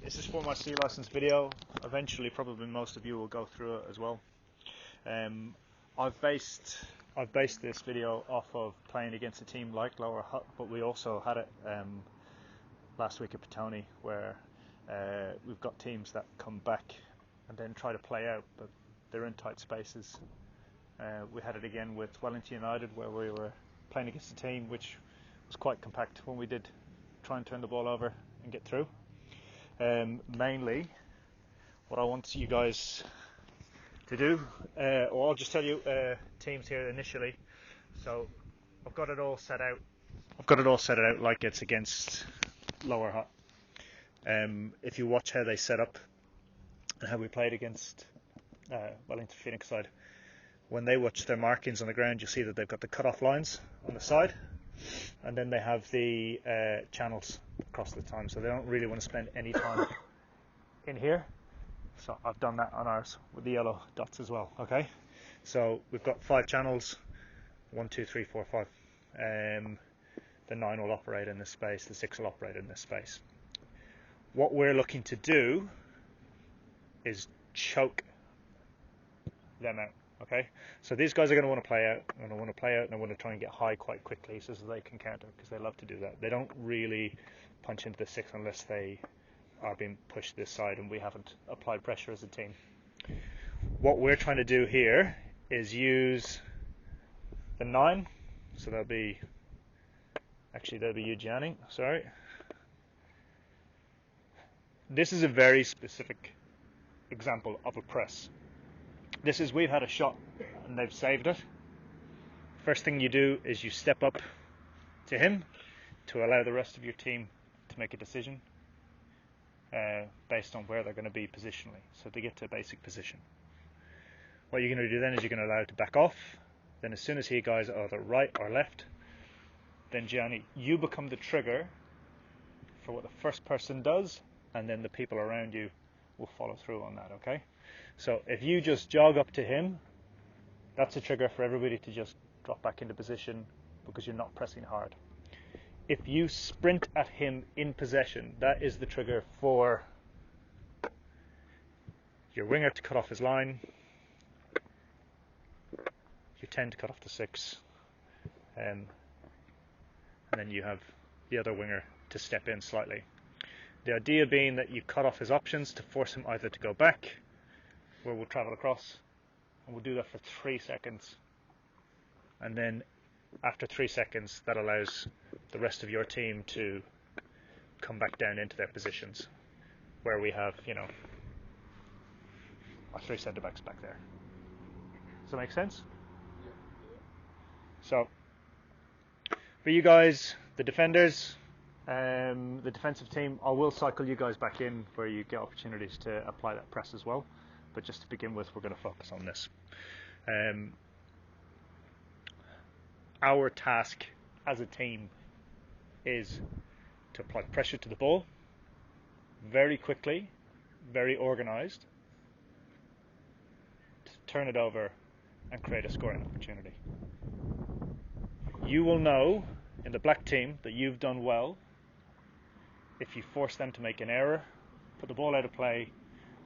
This is for my sea license video. Eventually, probably most of you will go through it as well. I've based this video off of playing against a team like Lower Hutt, but we also had it last week at Petone, where we've got teams that come back and then try to play out, but they're in tight spaces. We had it again with Wellington United, where we were playing against a team which was quite compact when we did try and turn the ball over and get through. Mainly, what I want you guys to do, or I'll just tell you teams here initially. So I've got it all set out. Like it's against Lower Hutt. If you watch how they set up and how we played against Wellington Phoenix side, when they watch their markings on the ground, you'll see that they've got the cut-off lines on the side, and then they have the channels across the time, so they don't really want to spend any time in here. So I've done that on ours with the yellow dots as well. Okay, so we've got 5 channels, 1, 2, 3, 4, 5. The 9 will operate in this space, the 6 will operate in this space. What we're looking to do is choke them out. Okay, so these guys are going to want to play out, and they want to try and get high quite quickly so that they can counter, because they love to do that. They don't really punch into the 6 unless they are being pushed this side and we haven't applied pressure as a team. What we're trying to do here is use the 9, so that'll be you, Gianni, sorry. This is a very specific example of a press. This is, we've had a shot and they've saved it. First thing you do is you step up to him to allow the rest of your team to make a decision based on where they're going to be positionally, so they get to a basic position. What you're going to do then is you're going to allow it to back off. Then as soon as he goes either right or left, then Gianni, you become the trigger for what the first person does, and then the people around you will follow through on that. Okay, so if you just jog up to him, that's a trigger for everybody to just drop back into position because you're not pressing hard. If you sprint at him in possession, that is the trigger for your winger to cut off his line, your 10 to cut off the 6, and then you have the other winger to step in slightly. The idea being that you cut off his options to force him either to go back, where we'll travel across, and we'll do that for 3 seconds. And then after 3 seconds, that allows the rest of your team to come back down into their positions, where we have, our 3 centre backs back there. Does that make sense? Yeah. So, for you guys, the defenders, the defensive team, I will cycle you guys back in where you get opportunities to apply that press as well. But just to begin with, we're going to focus on this. Our task as a team is to apply pressure to the ball very quickly, very organised, to turn it over and create a scoring opportunity. You will know in the black team that you've done well if you force them to make an error, put the ball out of play,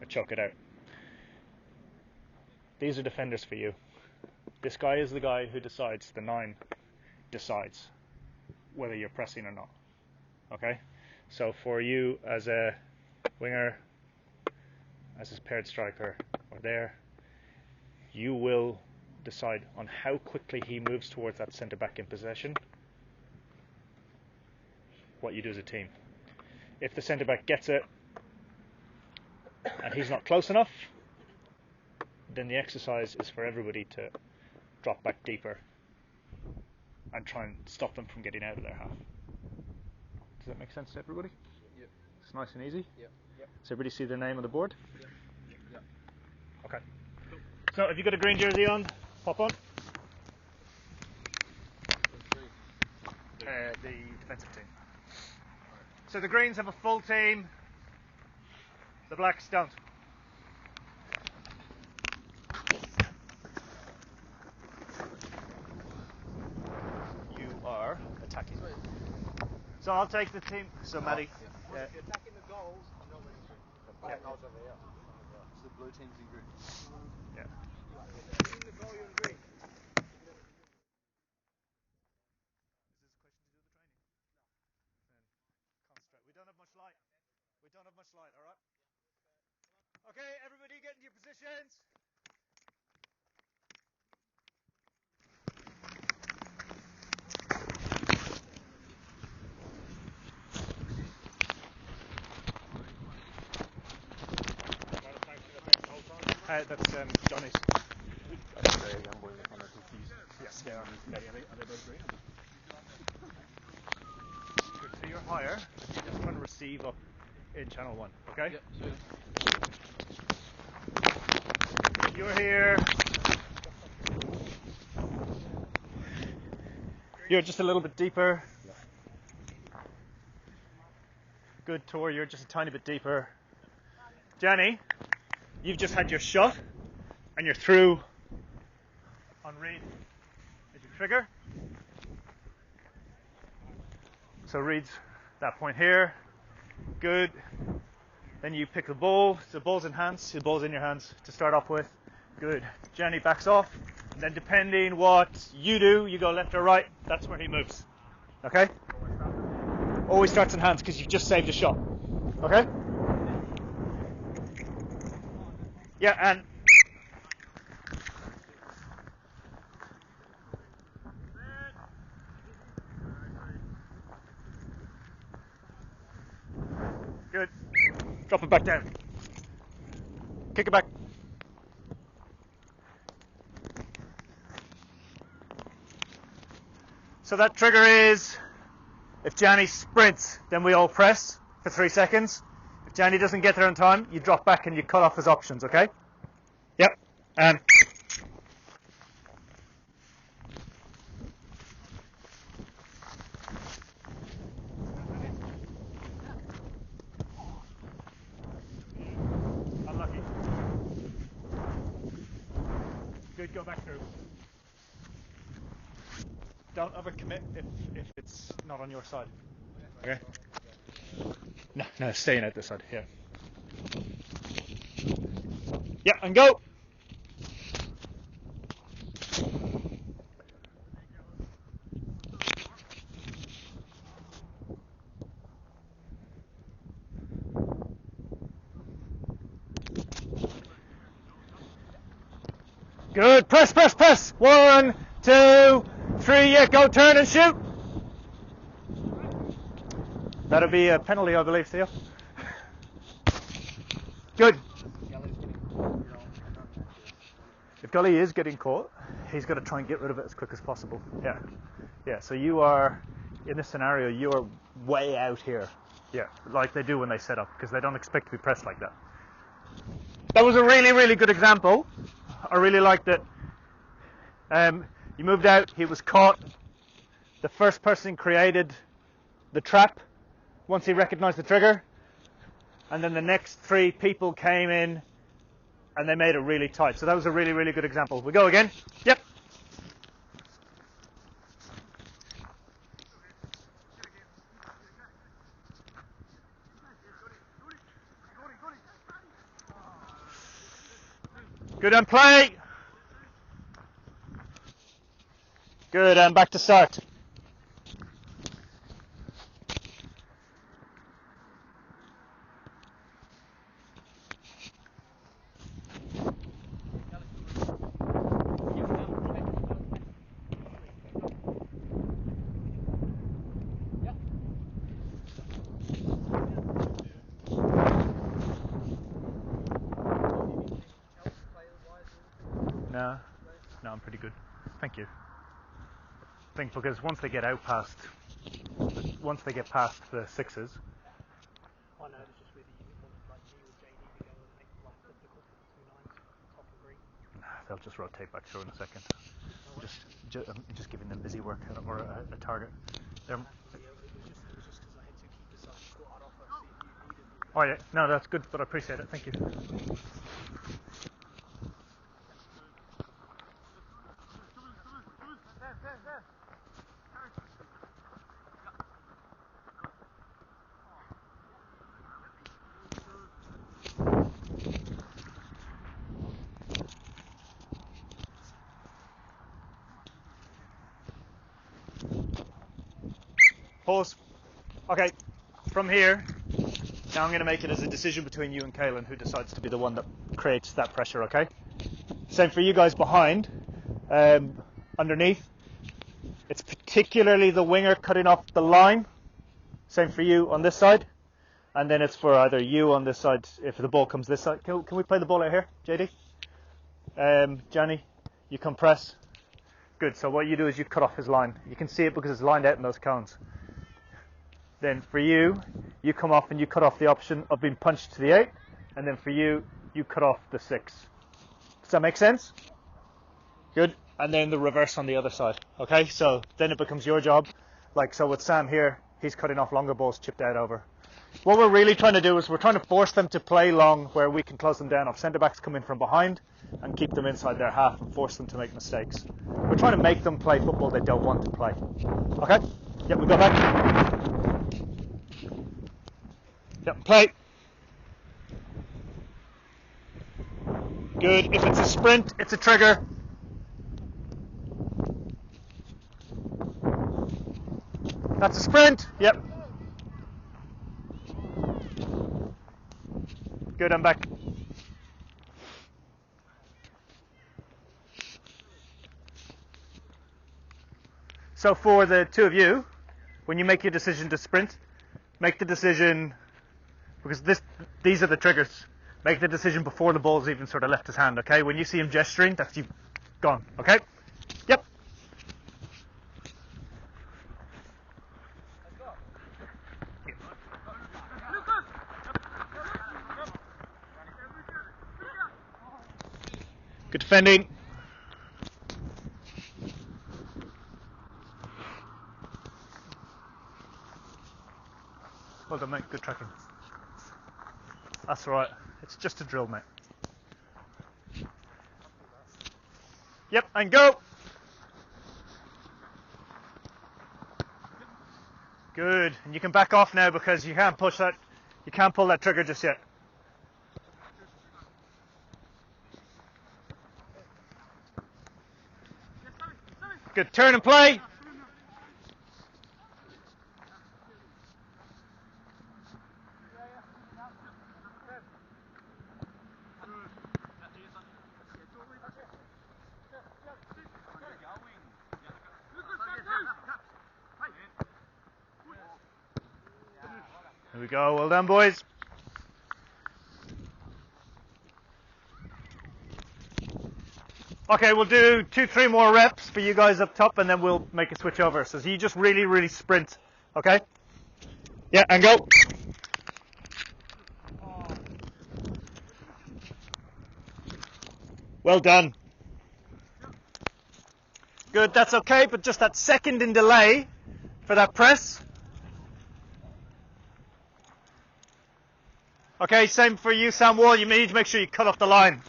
or choke it out. These are defenders for you. This guy is the guy who decides, the 9 decides whether you're pressing or not. Okay? So for you as a winger, as a paired striker, or there, you will decide on how quickly he moves towards that centre back in possession, what you do as a team. If the centre back gets it and he's not close enough, then the exercise is for everybody to drop back deeper and try and stop them from getting out of their half. Does that make sense to everybody? Yep. It's nice and easy? Yep. Does everybody see their name on the board? Yep. Okay. So if you've got a green jersey on, pop on. The defensive team. So the greens have a full team, the blacks don't. You are attacking. So I'll take the team. So Maddie. If you're attacking the goals, I'm not registering. The blue team's in green. Yeah. We don't have much light. All right. Okay, everybody get into your positions. That's Johnny's. Yes, they are. Good. So you're higher. You're just trying to receive up in channel 1. Okay. Yep, sweet. You're here. You're just a little bit deeper. Good, Tor. You're just a tiny bit deeper. Jenny, you've just had your shot, and you're through on Reed as your trigger. So Reed's that point here. Good. Then you pick the ball. So the ball's in hands. The ball's in your hands to start off with. Good. Jenny backs off. And then depending what you do, you go left or right. That's where he moves. Okay? Always starts in hands because you've just saved a shot. Okay? Yeah, and good. Drop it back down. Kick it back. So that trigger is, if Gianni sprints, then we all press for 3 seconds. If Gianni doesn't get there in time, you drop back and you cut off his options, okay? Yep. And unlucky. Good, go back through. Don't overcommit if it's not on your side. Okay? No, staying out this side. Yeah. Yeah, and go. Good. Press, press, press. 1, 2, 3. Yeah, go turn and shoot. That'll be a penalty, I believe, Theo. Good. If Gully is getting caught, he's got to try and get rid of it as quick as possible. Yeah. Yeah, so you are, in this scenario, you are way out here. Yeah, like they do when they set up, because they don't expect to be pressed like that. That was a really, really good example. I really liked it. You moved out, he was caught. The first person created the trap once he recognized the trigger. And then the next 3 people came in and they made it really tight. So that was a really, really good example. We go again. Yep. Good, and play. Good, and back to start. No, I'm pretty good. Thank you. I think because once they get past the 6s, I know, it's just whether you wanted like me or JD to go and make like flip the court with the 2 9s, top and green. they'll just rotate back through in a second. I'm just giving them busy work or a target. It was just because I had 2 keepers, so I just thought I'd offer, see if you needed me. Oh yeah, no, that's good, but I appreciate it. Thank you. Pause. Okay, from here, now I'm going to make it as a decision between you and Kaylin, who decides to be the one that creates that pressure, okay? Same for you guys behind, underneath. It's particularly the winger cutting off the line. Same for you on this side. And then it's for either you on this side, if the ball comes this side. Can we play the ball out here, JD? Johnny, you come press. Good, so what you do is you cut off his line. You can see it because it's lined out in those cones. Then for you, you come off and you cut off the option of being punched to the 8. And then for you, you cut off the 6. Does that make sense? Good. And then the reverse on the other side. Okay, so then it becomes your job. Like so with Sam here, he's cutting off longer balls chipped out over. What we're really trying to do is we're trying to force them to play long where we can close them down. If centre backs come in from behind and keep them inside their half and force them to make mistakes. We're trying to make them play football they don't want to play. Okay? Yep, we go back. Yep, play. Good. If it's a sprint, it's a trigger. That's a sprint. Yep. Good, I'm back. So for the two of you, when you make your decision to sprint, make the decision, because these are the triggers, make the decision before the ball's even sort of left his hand, okay? When you see him gesturing, that's you gone, okay? Yep. Good defending. Well done, mate. Good tracking. That's all right. It's just a drill, mate. Yep, and go. Good. And you can back off now because you can't push that. You can't pull that trigger just yet. Good. Turn and play. Here we go. Well done, boys. Okay, we'll do 2-3 more reps for you guys up top, and then we'll make a switch over. So you just really, really sprint. Okay? Yeah, and go. Well done. Good, that's okay, but just that second in delay for that press. Okay, same for you, Sam Wall. You need to make sure you cut off the line.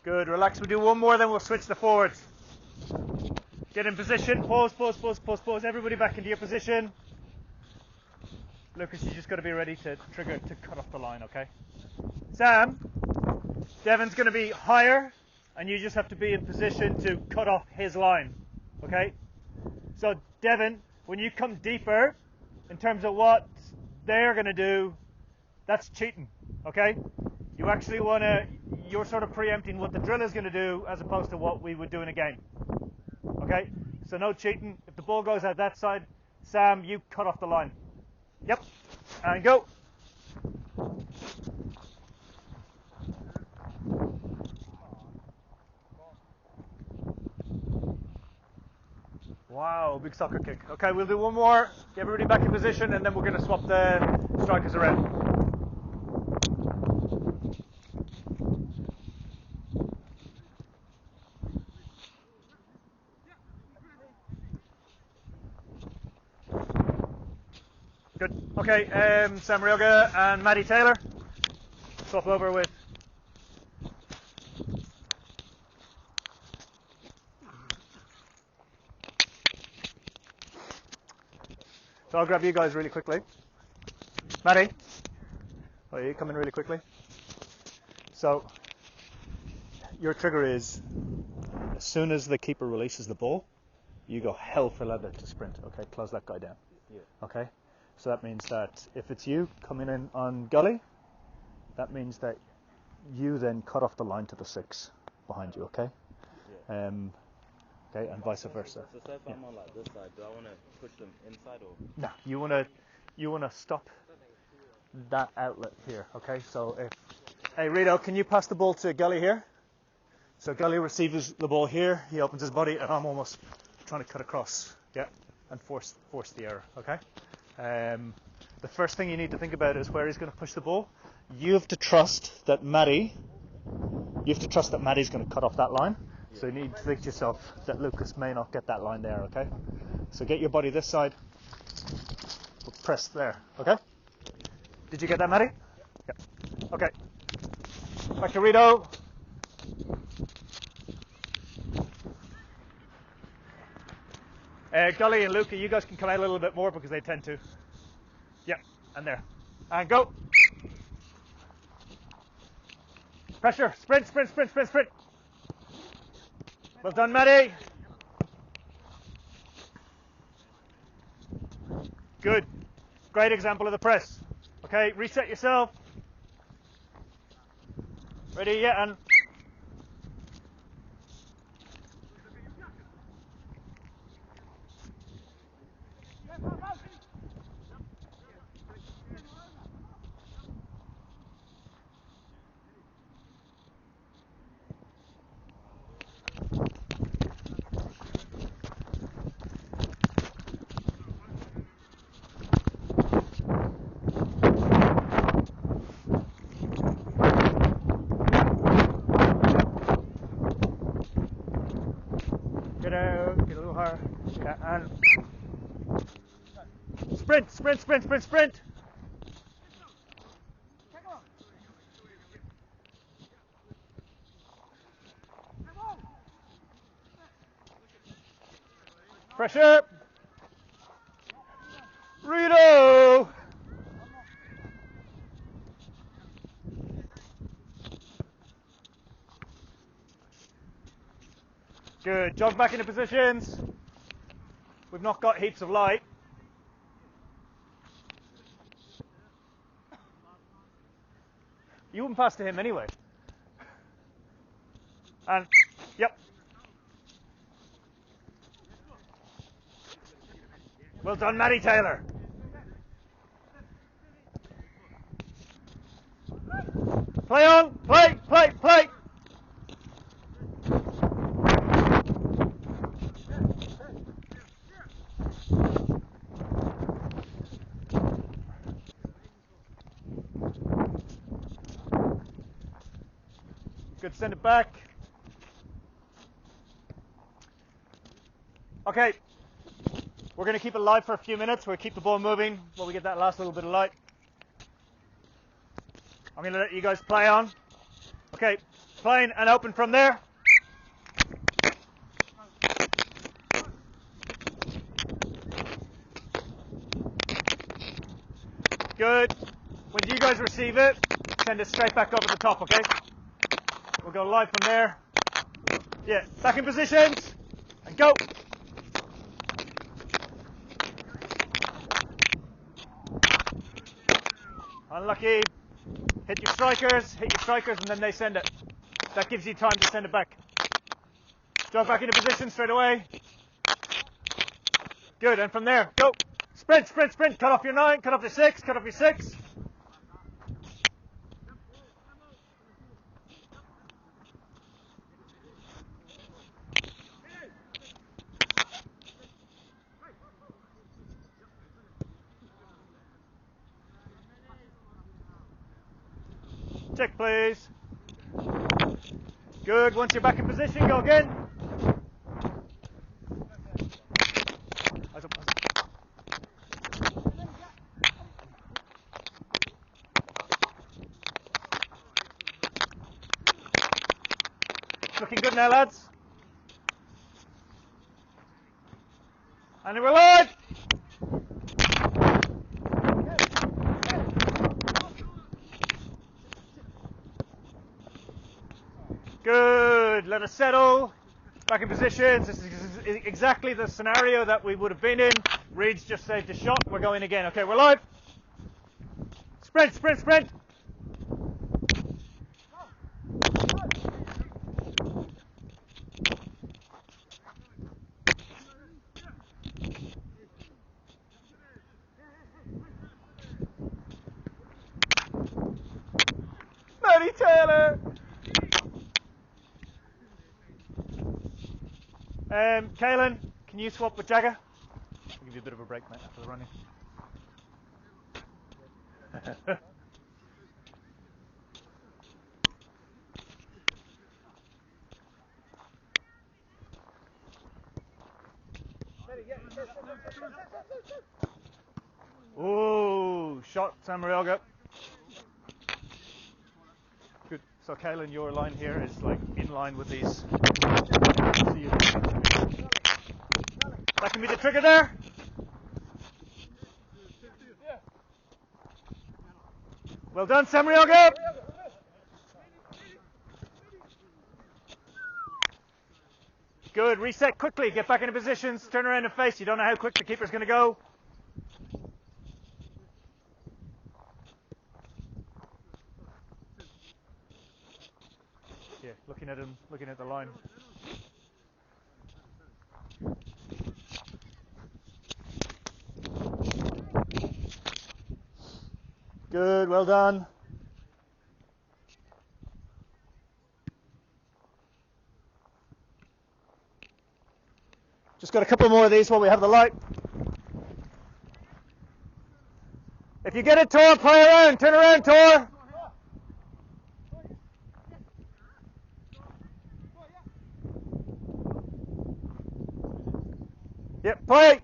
Good, relax. We'll do one more, then we'll switch the forwards. Get in position. Pause, pause, pause, pause, pause. Everybody back into your position. Lucas, you just got to be ready to trigger to cut off the line, okay? Sam, Devon's going to be higher, and you just have to be in position to cut off his line, okay? So, Devon, when you come deeper, in terms of what they're going to do, that's cheating, okay? You actually want to you're sort of preempting what the drill is going to do as opposed to what we would do in a game. Okay? So no cheating. If the ball goes out that side, Sam, you cut off the line. Yep. And go. Wow, big soccer kick. Okay, we'll do one more. Get everybody back in position, and then we're going to swap the strikers around. Good. Okay, Sam Rioga and Maddie Taylor. Swap over with. So I'll grab you guys really quickly. Maddie, you come in really quickly. So your trigger is, as soon as the keeper releases the ball, you go hell for leather to sprint. Okay, close that guy down. Yeah. Okay, so that means that if it's you coming in on gully, that means that you then cut off the line to the 6 behind you. Okay. Yeah. Okay, and vice versa. So say if I'm on like this side, do I want to push them inside or? No, you wanna stop that outlet here. Okay, so hey Rito, can you pass the ball to Gully here? So Gully receives the ball here. He opens his body, and I'm almost trying to cut across. Yeah, and force the error. Okay. The first thing you need to think about is where he's going to push the ball. You have to trust that Maddie's going to cut off that line. So you need to think to yourself that Lucas may not get that line there, okay? So get your body this side, press there, okay? Did you get that, Maddie? Yeah. Okay. Back to Rito. Gully and Luca, you guys can come out a little bit more because they tend to. Yeah, and there. And go. Pressure, sprint, sprint, sprint, sprint, sprint. Well done, Maddie. Good. Great example of the press. Okay, reset yourself. Ready? Yeah, and get out, get a little higher. Yeah, and sprint, sprint, sprint, sprint, sprint. Pressure. Rito. Good. Jog back into positions. We've not got heaps of light. You wouldn't pass to him anyway. And, yep. Well done, Maddie Taylor. Play on, play, play, play. Good, send it back. Okay, we're going to keep it live for a few minutes. We'll keep the ball moving while we get that last little bit of light. I'm going to let you guys play on. Okay, playing and open from there. Good. When you guys receive it, send it straight back over the top, okay? We'll go live from there. Yeah, back in positions. And go. Unlucky. Hit your strikers, and then they send it. That gives you time to send it back. Jog back into position straight away. Good, and from there, go. Sprint, sprint, sprint. Cut off your 9, cut off your 6, cut off your 6. Check, please. Good. Once you're back in position, go again. Eyes up, eyes up. Looking good now, lads. And we're live. Good. Let us settle. Back in positions. This is exactly the scenario that we would have been in. Reed's just saved a shot. We're going again. Okay, we're live. Sprint, sprint, sprint. Matty Taylor. Kaylin, can you swap with Jagger? I'll give you a bit of a break, mate, after the running. Ooh, shot, Samarioga. Good. So, Kaylin, your line here is like in line with these. That can be the trigger there. Well done, Samarioga. Good. Reset quickly. Get back into positions. Turn around and face. You don't know how quick the keeper's going to go. Yeah, looking at him, looking at the line. Good, well done. Just got a couple more of these while we have the light. If you get it, Tor, play around. Turn around, Tor. Yep, play.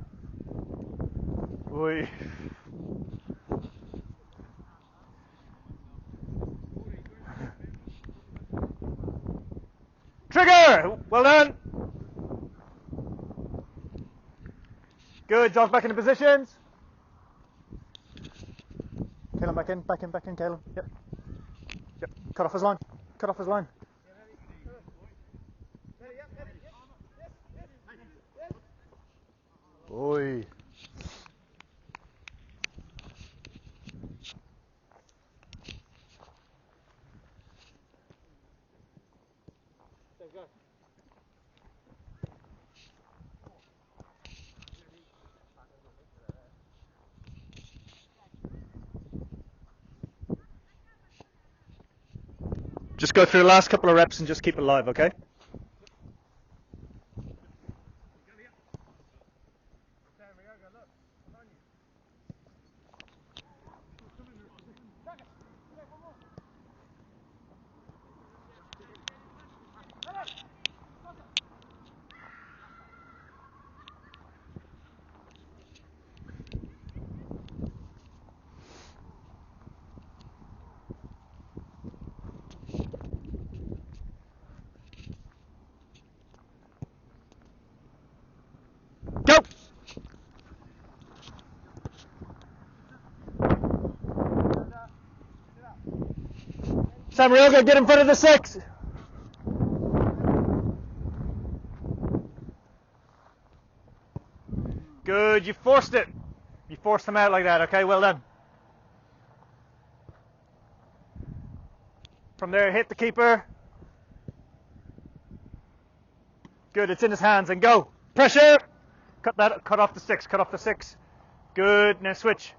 Oi. Trigger! Well done. Good, jog back into positions. Caleb, back in, Caleb. Yep. Yep. Cut off his line. Cut off his line. Oi. Just go through the last couple of reps and just keep it live, okay? Go! Samarioga, get in front of the 6. Good, you forced it. You forced them out like that, okay, well done. From there, hit the keeper. Good, it's in his hands, and go. Pressure! Cut off the six, cut off the six. Good, now switch.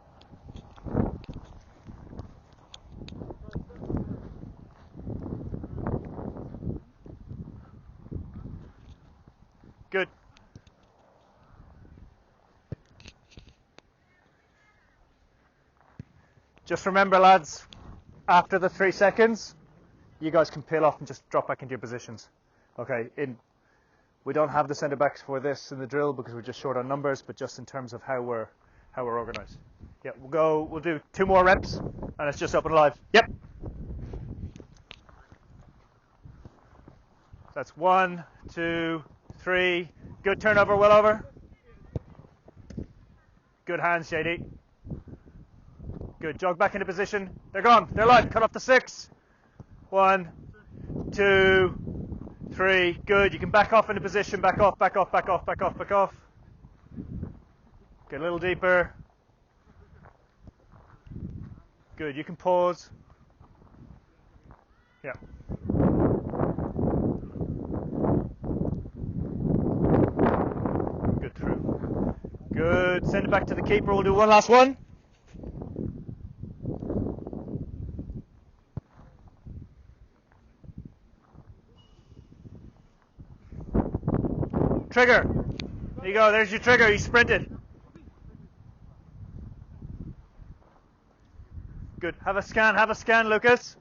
Good. Just remember, lads, after the 3 seconds, you guys can peel off and just drop back into your positions. Okay, we don't have the centre backs for this in the drill because we're just short on numbers, but just in terms of how we're organised. Yeah, we'll do 2 more reps, and it's just up and alive. Yep. That's 1, 2, 3. Good turnover, well over. Good hands, JD. Good, jog back into position. They're gone, they're live. Cut off the 6. 1, 2, 3. Good, you can back off into position. Back off, back off, back off, back off, back off. Get a little deeper. Good, you can pause. Yeah. Good through. Good, send it back to the keeper. We'll do one last one. Trigger. There you go, there's your trigger. You sprinted. Good. Have a scan, Lucas.